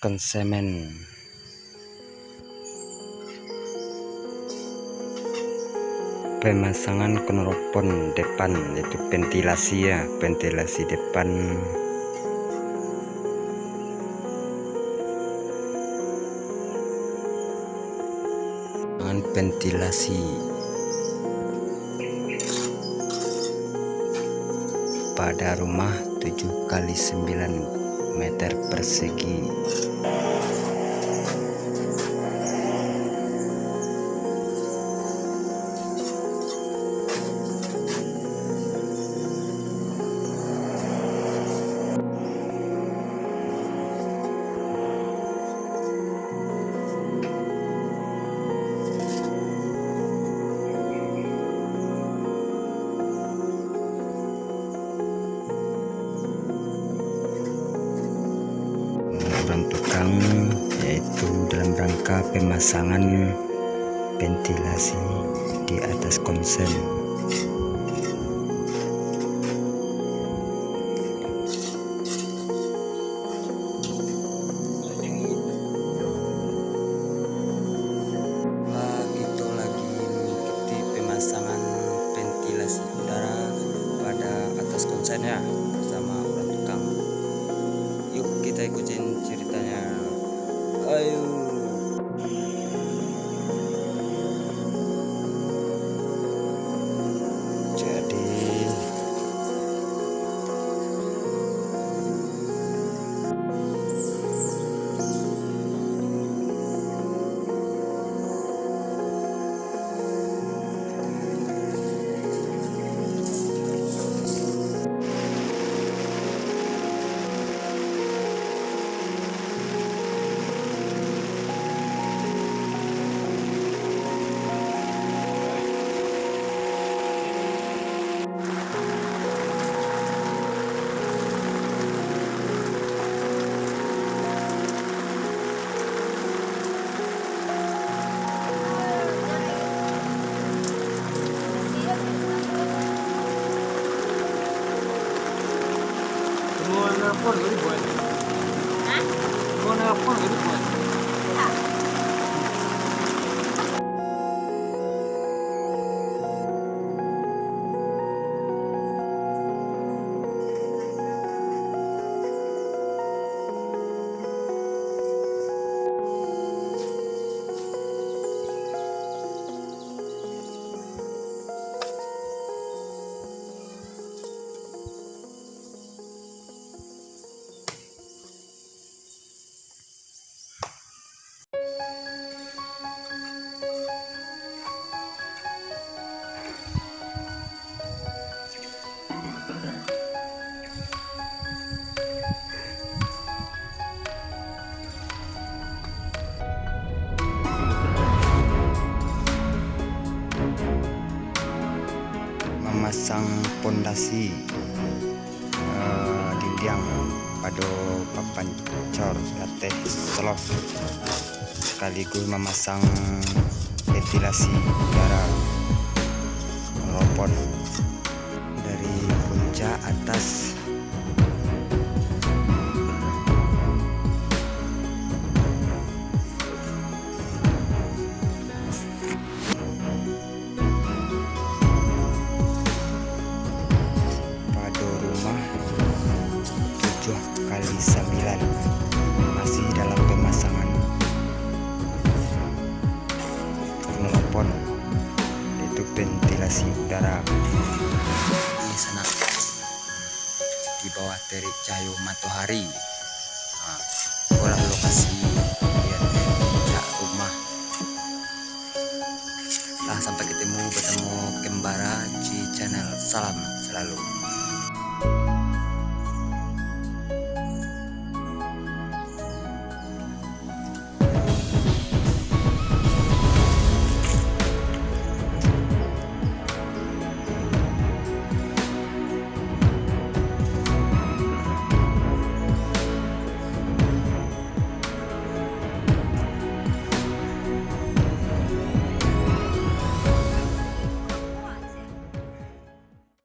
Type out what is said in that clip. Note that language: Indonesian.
konsumen. Pemasangan knalpot depan, itu ventilasi ya, ventilasi depan. Dengan ventilasi pada rumah 7 kali 9 meter persegi. Tukang yaitu dalam rangka pemasangan ventilasi di atas konsen. Itu lagi mengikuti pemasangan ventilasi udara pada atas konsennya bersama orang tukang. Yuk kita ikutin ceritanya. Ayo. Jadi Mau nelpon gak dibuat? Hah? Mau nelpon gak dibuat? Ya. memasang pondasi dinding pada papan cor latih selop, sekaligus memasang ventilasi udara knalpot dari puncak atas. Kali 9 masih dalam pemasangan knalpot, yaitu ventilasi udara di sana di bawah terik cahaya matahari. Nah, itulah lokasi lihat puncak rumah. Nah, sampai bertemu kembara di channel. Salam selalu.